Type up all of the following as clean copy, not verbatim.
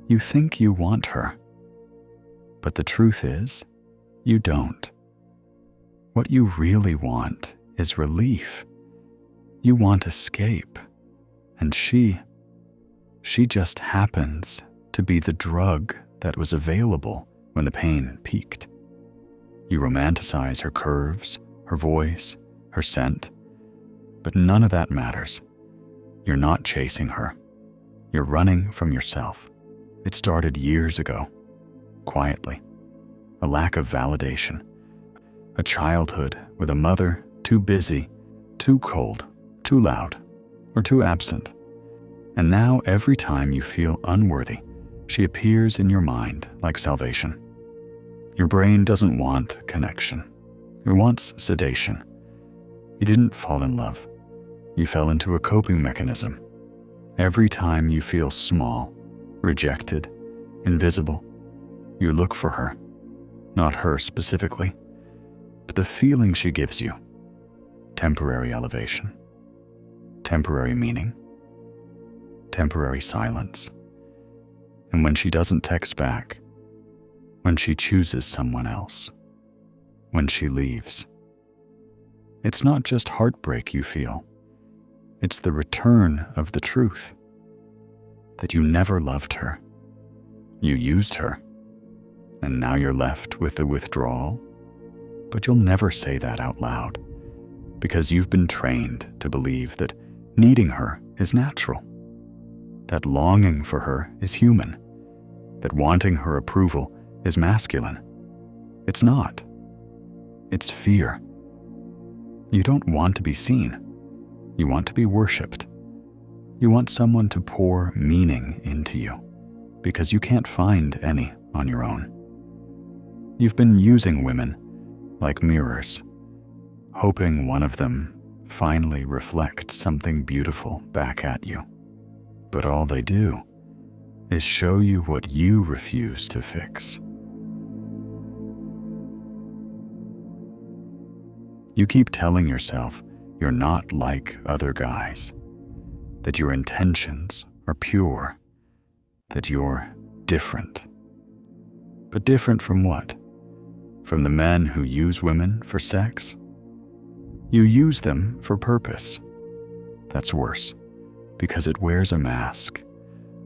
You think you want her, but the truth is, you don't. What you really want is relief. You want escape, and she just happens to be the drug that was available when the pain peaked. You romanticize her curves, her voice, her scent, but none of that matters. You're not chasing her. You're running from yourself. It started years ago, quietly. A lack of validation. A childhood with a mother too busy, too cold, too loud, or too absent. And now every time you feel unworthy, she appears in your mind like salvation. Your brain doesn't want connection. It wants sedation. You didn't fall in love. You fell into a coping mechanism. Every time you feel small, rejected, invisible, you look for her. Not her specifically, but the feeling she gives you. Temporary elevation. Temporary meaning. Temporary silence. And when she doesn't text back, when she chooses someone else, when she leaves, it's not just heartbreak you feel. It's the return of the truth that you never loved her. You used her, and now you're left with the withdrawal. But you'll never say that out loud because you've been trained to believe that needing her is natural, that longing for her is human, that wanting her approval is masculine. It's not. It's fear. You don't want to be seen. You want to be worshipped. You want someone to pour meaning into you because you can't find any on your own. You've been using women like mirrors, hoping one of them finally reflects something beautiful back at you. But all they do is show you what you refuse to fix. You keep telling yourself you're not like other guys, that your intentions are pure, that you're different. But different from what? From the men who use women for sex? You use them for purpose. That's worse, because it wears a mask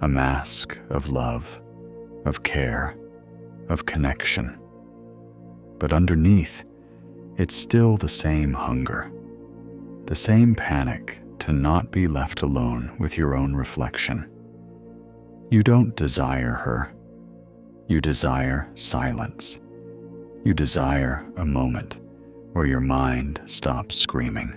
of love, of care, of connection. But underneath, it's still the same hunger, the same panic to not be left alone with your own reflection. You don't desire her. You desire silence. You desire a moment where your mind stops screaming,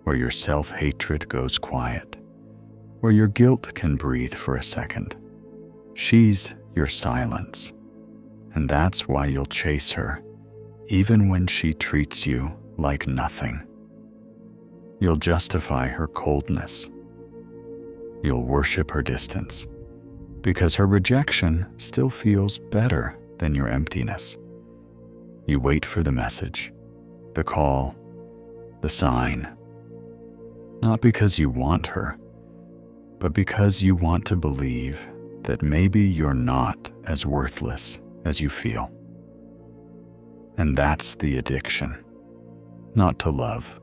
where your self-hatred goes quiet, where your guilt can breathe for a second. She's your silence, and that's why you'll chase her, even when she treats you like nothing. You'll justify her coldness. You'll worship her distance, because her rejection still feels better than your emptiness. You wait for the message, the call, the sign, not because you want her, but because you want to believe that maybe you're not as worthless as you feel. And that's the addiction. Not to love,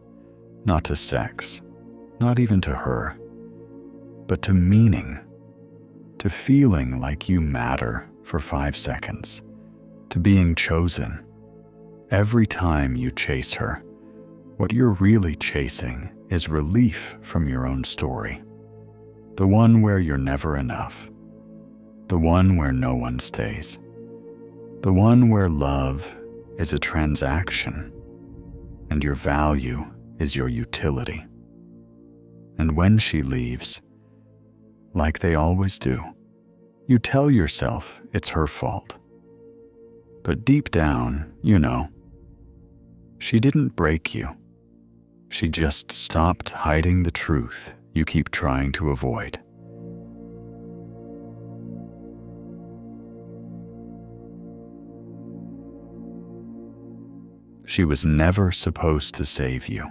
not to sex, not even to her, but to meaning, to feeling like you matter for 5 seconds, to being chosen. Every time you chase her, what you're really chasing is relief from your own story. The one where you're never enough. The one where no one stays. The one where love is a transaction and your value is your utility. And when she leaves, like they always do, you tell yourself it's her fault. But deep down, you know, she didn't break you. She just stopped hiding the truth you keep trying to avoid. She was never supposed to save you,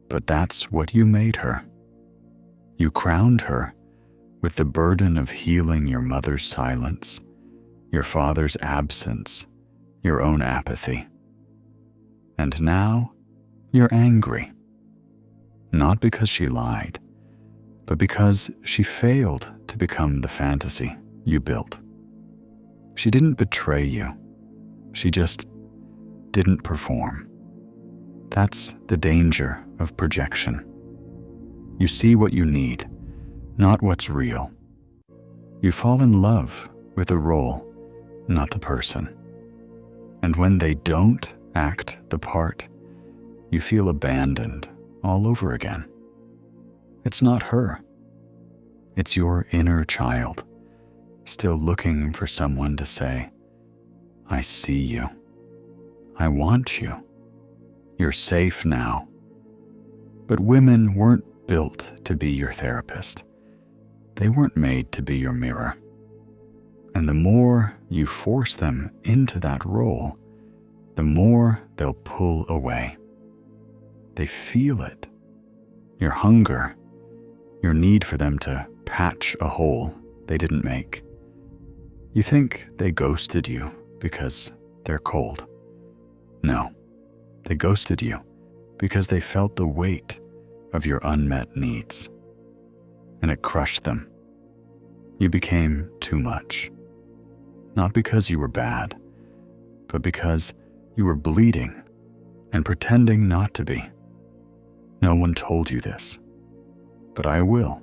but that's what you made her. You crowned her with the burden of healing your mother's silence, your father's absence, your own apathy. And now you're angry. Not because she lied, but because she failed to become the fantasy you built. She didn't betray you. She just didn't perform. That's the danger of projection. You see what you need, not what's real. You fall in love with the role, not the person. And when they don't act the part, you feel abandoned all over again. It's not her. It's your inner child, still looking for someone to say, I see you. I want you. You're safe now. But women weren't built to be your therapist. They weren't made to be your mirror. And the more you force them into that role, the more they'll pull away. They feel it. Your hunger, your need for them to patch a hole they didn't make. You think they ghosted you because they're cold. No, they ghosted you because they felt the weight of your unmet needs, and it crushed them. You became too much, not because you were bad, but because you were bleeding and pretending not to be. No one told you this, but I will.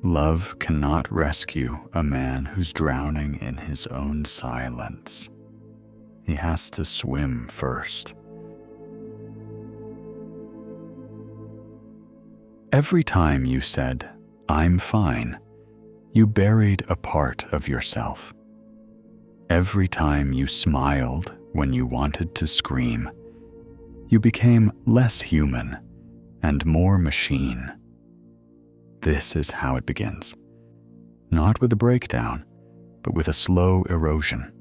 Love cannot rescue a man who's drowning in his own silence. He has to swim first. Every time you said, I'm fine, you buried a part of yourself. Every time you smiled when you wanted to scream, you became less human and more machine. This is how it begins. Not with a breakdown, but with a slow erosion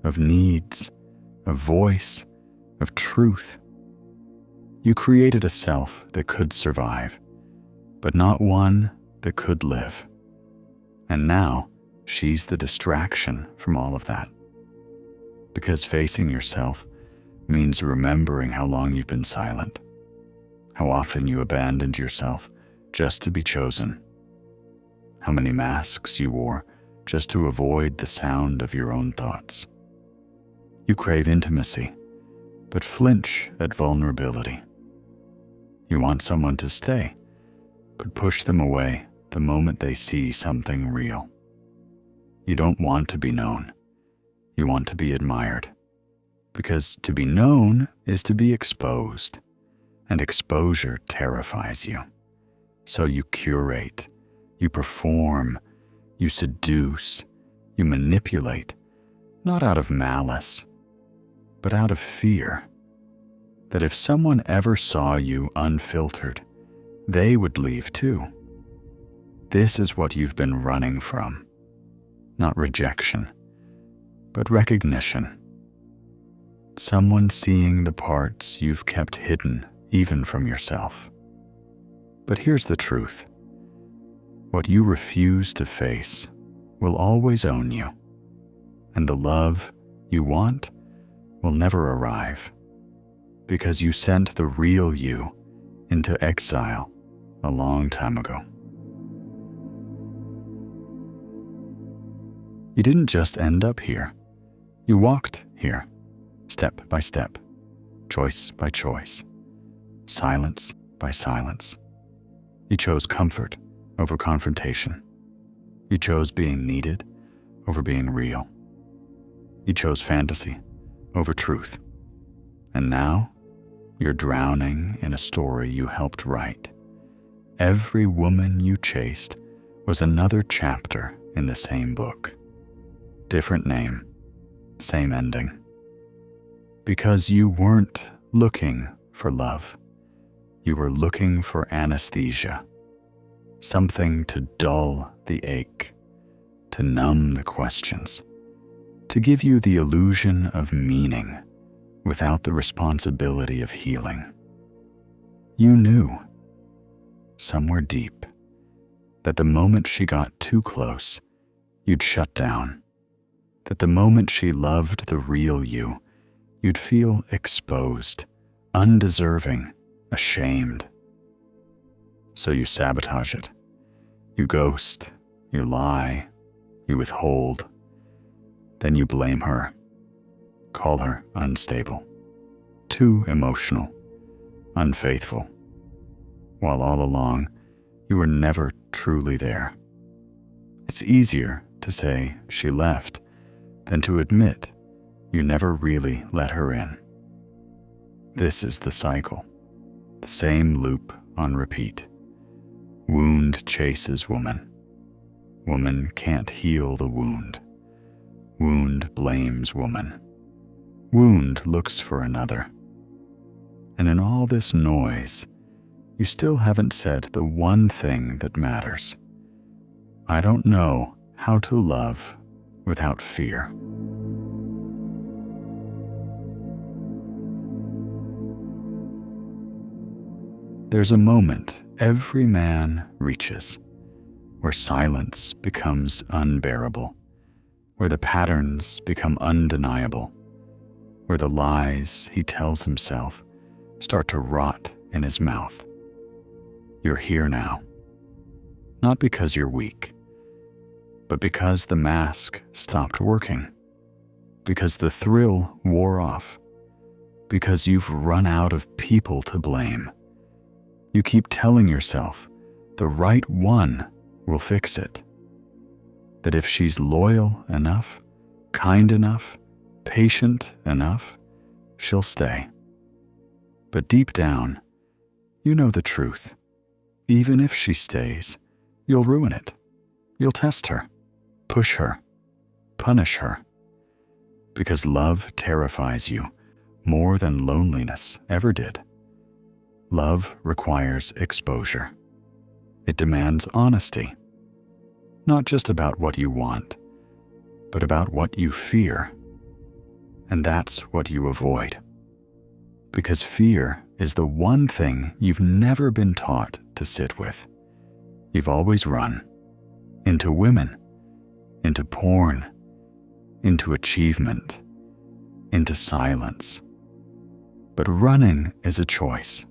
of needs, of voice, of truth. You created a self that could survive, but not one that could live. And now she's the distraction from all of that. Because facing yourself means remembering how long you've been silent, how often you abandoned yourself just to be chosen, how many masks you wore just to avoid the sound of your own thoughts. You crave intimacy, but flinch at vulnerability. You want someone to stay, but push them away the moment they see something real. You don't want to be known. You want to be admired. Because to be known is to be exposed, and exposure terrifies you. So you curate, you perform, you seduce, you manipulate, not out of malice, but out of fear that if someone ever saw you unfiltered, they would leave too. This is what you've been running from. Not rejection, but recognition. Someone seeing the parts you've kept hidden even from yourself. But here's the truth. What you refuse to face will always own you, and the love you want will never arrive, because you sent the real you into exile a long time ago. You didn't just end up here. You walked here, step by step, choice by choice, silence by silence. You chose comfort over confrontation. You chose being needed over being real. You chose fantasy over truth. And now, you're drowning in a story you helped write. Every woman you chased was another chapter in the same book. Different name, same ending. Because you weren't looking for love. You were looking for anesthesia, something to dull the ache, to numb the questions, to give you the illusion of meaning without the responsibility of healing. You knew, somewhere deep, That the moment she got too close, you'd shut down. That the moment she loved the real you, you'd feel exposed, undeserving, ashamed. So you sabotage it. You ghost, you lie, you withhold. Then you blame her. Call her unstable, too emotional, unfaithful. While all along, you were never truly there. It's easier to say she left than to admit you never really let her in. This is the cycle, the same loop on repeat. Wound chases woman. Woman can't heal the wound. Wound blames woman. Wound looks for another. And in all this noise, you still haven't said the one thing that matters. I don't know how to love without fear. There's a moment every man reaches where silence becomes unbearable, where the patterns become undeniable, where the lies he tells himself start to rot in his mouth. You're here now, not because you're weak, but because the mask stopped working, because the thrill wore off, because you've run out of people to blame. You keep telling yourself the right one will fix it. That if she's loyal enough, kind enough, patient enough, she'll stay. But deep down, you know the truth. Even if she stays, you'll ruin it. You'll test her, push her, punish her. Because love terrifies you more than loneliness ever did. Love requires exposure. It demands honesty, not just about what you want, but about what you fear. And that's what you avoid. Because fear is the one thing you've never been taught to sit with. You've always run into women, into porn, into achievement, into silence. But running is a choice.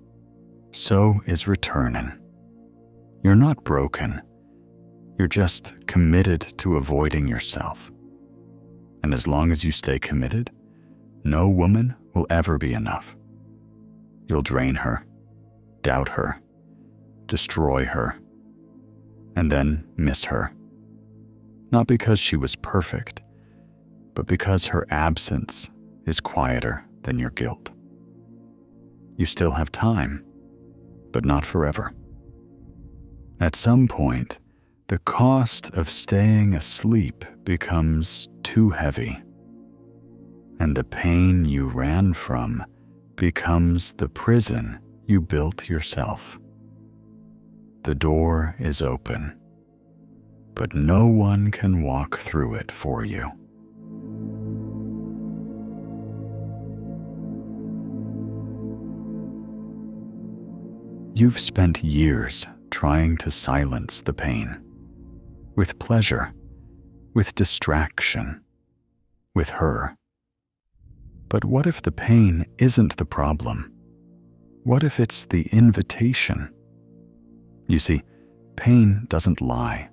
So is returning. You're not broken. You're just committed to avoiding yourself. And as long as you stay committed, no woman will ever be enough. You'll drain her, doubt her, destroy her, and then miss her. Not because she was perfect, but because her absence is quieter than your guilt. You still have time, but not forever. At some point, the cost of staying asleep becomes too heavy, and the pain you ran from becomes the prison you built yourself. The door is open, but no one can walk through it for you. You've spent years trying to silence the pain, with pleasure, with distraction, with her. But what if the pain isn't the problem? What if it's the invitation? You see, pain doesn't lie.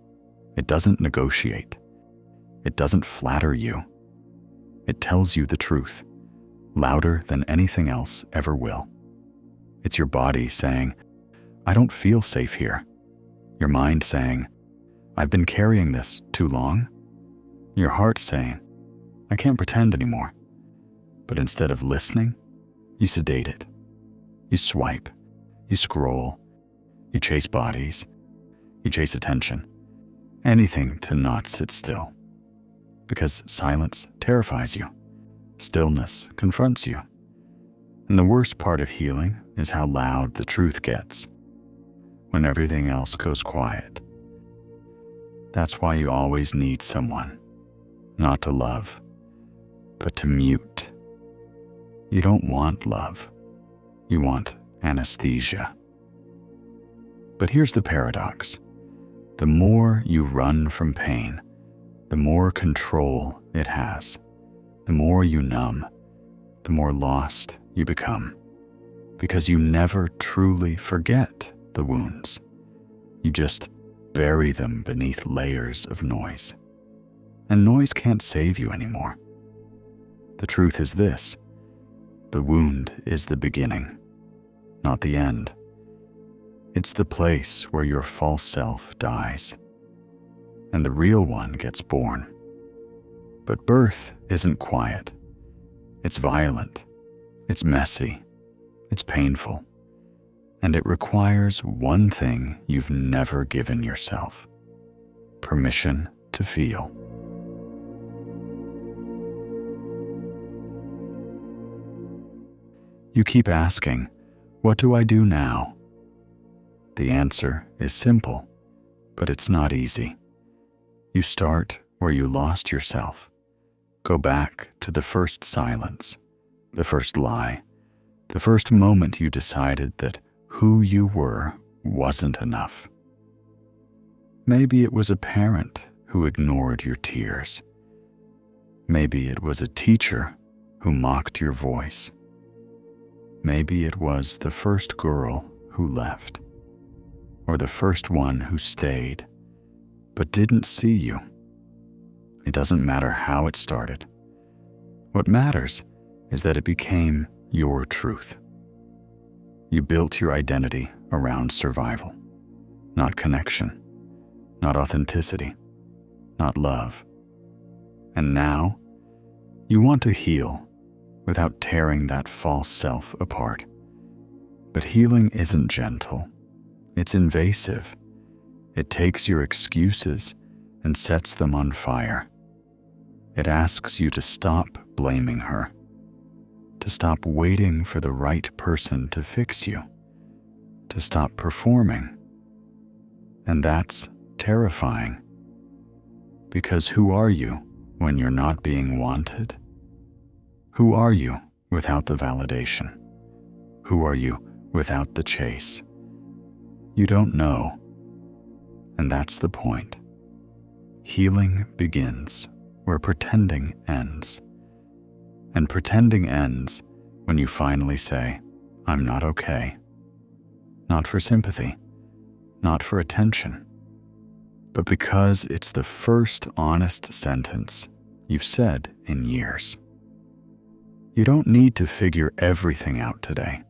It doesn't negotiate. It doesn't flatter you. It tells you the truth, louder than anything else ever will. It's your body saying, I don't feel safe here. Your mind saying, I've been carrying this too long. Your heart saying, I can't pretend anymore. But instead of listening, you sedate it. You swipe, you scroll, you chase bodies, you chase attention, anything to not sit still. Because silence terrifies you. Stillness confronts you. And the worst part of healing is how loud the truth gets when everything else goes quiet. That's why you always need someone, not to love, but to mute. You don't want love. You want anesthesia. But here's the paradox. The more you run from pain, the more control it has. The more you numb, the more lost you become. Because you never truly forget the wounds. You just bury them beneath layers of noise. And noise can't save you anymore. The truth is this: the wound is the beginning, not the end. It's the place where your false self dies, and the real one gets born. But birth isn't quiet. It's violent. It's messy. It's painful. And it requires one thing you've never given yourself: permission to feel. You keep asking, "What do I do now?" The answer is simple, but it's not easy. You start where you lost yourself. Go back to the first silence, the first lie, the first moment you decided that who you were wasn't enough. Maybe it was a parent who ignored your tears. Maybe it was a teacher who mocked your voice. Maybe it was the first girl who left, or the first one who stayed, but didn't see you. It doesn't matter how it started. What matters is that it became your truth. You built your identity around survival, not connection, not authenticity, not love. And now, you want to heal without tearing that false self apart. But healing isn't gentle. It's invasive. It takes your excuses and sets them on fire. It asks you to stop blaming her, to stop waiting for the right person to fix you, to stop performing. And that's terrifying. Because who are you when you're not being wanted? Who are you without the validation? Who are you without the chase? You don't know. And that's the point. Healing begins where pretending ends. And pretending ends when you finally say, "I'm not okay." Not for sympathy, not for attention, but because it's the first honest sentence you've said in years. You don't need to figure everything out today.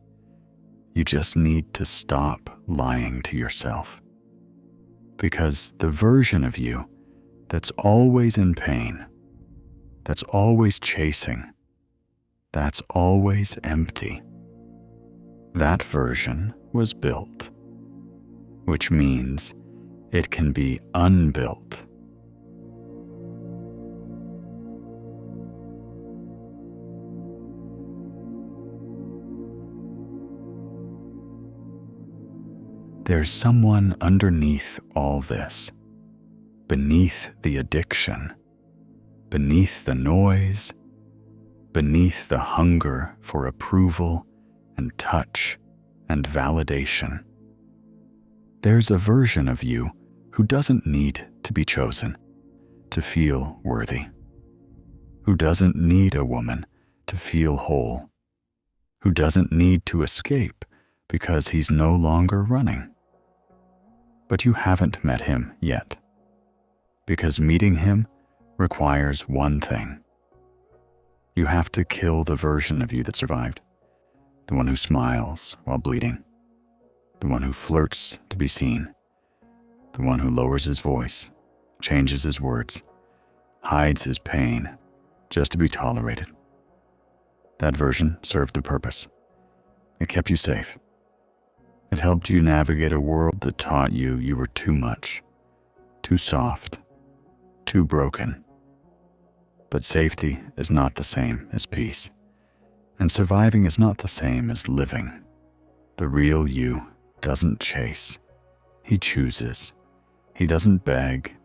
You just need to stop lying to yourself. Because the version of you that's always in pain, that's always chasing, that's always empty, that version was built, which means it can be unbuilt. There's someone underneath all this, beneath the addiction, beneath the noise, beneath the hunger for approval and touch and validation. There's a version of you who doesn't need to be chosen to feel worthy, who doesn't need a woman to feel whole, who doesn't need to escape because he's no longer running. But you haven't met him yet, because meeting him requires one thing. You have to kill the version of you that survived, the one who smiles while bleeding, the one who flirts to be seen, the one who lowers his voice, changes his words, hides his pain just to be tolerated. That version served a purpose. It kept you safe. It helped you navigate a world that taught you you were too much, too soft, too broken. But safety is not the same as peace, and surviving is not the same as living. The real you doesn't chase. He chooses. He doesn't beg.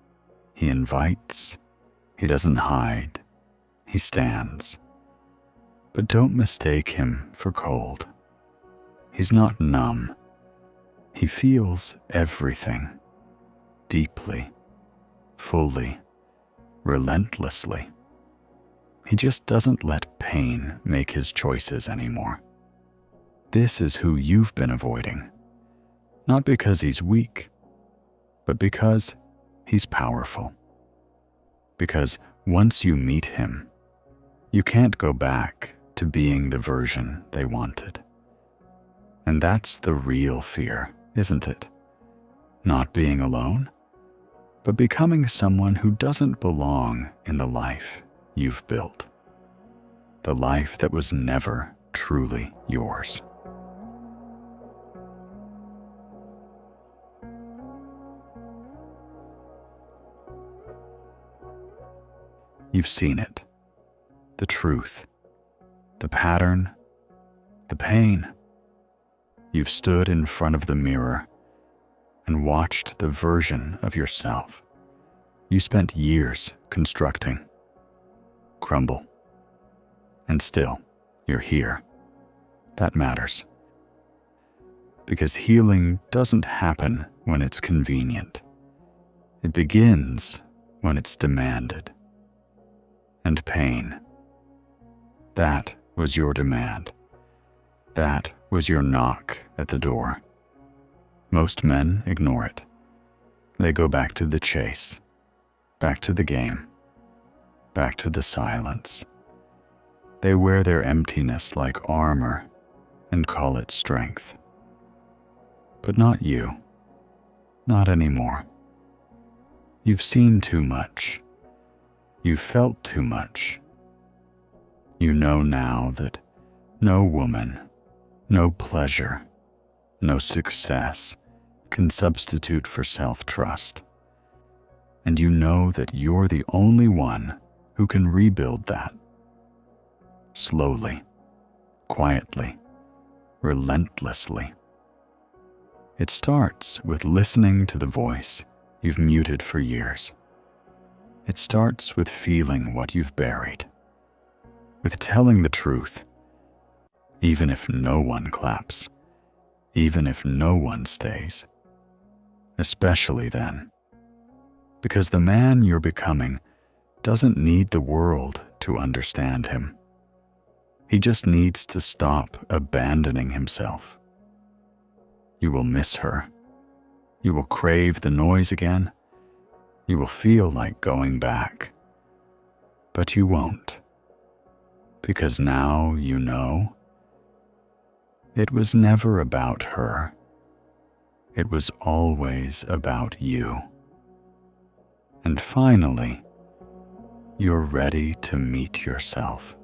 He invites. He doesn't hide. He stands. But don't mistake him for cold. He's not numb. He feels everything, deeply, fully, relentlessly. He just doesn't let pain make his choices anymore. This is who you've been avoiding, not because he's weak, but because he's powerful. Because once you meet him, you can't go back to being the version they wanted. And that's the real fear, isn't it? Not being alone, but becoming someone who doesn't belong in the life you've built. The life that was never truly yours. You've seen it. The truth. The pattern. The pain. You've stood in front of the mirror and watched the version of yourself you spent years constructing crumble. And still, you're here. That matters. Because healing doesn't happen when it's convenient. It begins when it's demanded. And pain. That was your demand. That was your knock at the door. Most men ignore it. They go back to the chase, back to the game, back to the silence. They wear their emptiness like armor and call it strength. But not you. Not anymore. You've seen too much. You've felt too much. You know now that no woman, no pleasure, no success can substitute for self-trust. And you know that you're the only one who can rebuild that. Slowly, quietly, relentlessly. It starts with listening to the voice you've muted for years. It starts with feeling what you've buried, with telling the truth, even if no one claps, even if no one stays. Especially then, because the man you're becoming doesn't need the world to understand him. He just needs to stop abandoning himself. You will miss her. You will crave the noise again. You will feel like going back. But you won't. Because now you know. It was never about her. It was always about you. And finally, you're ready to meet yourself.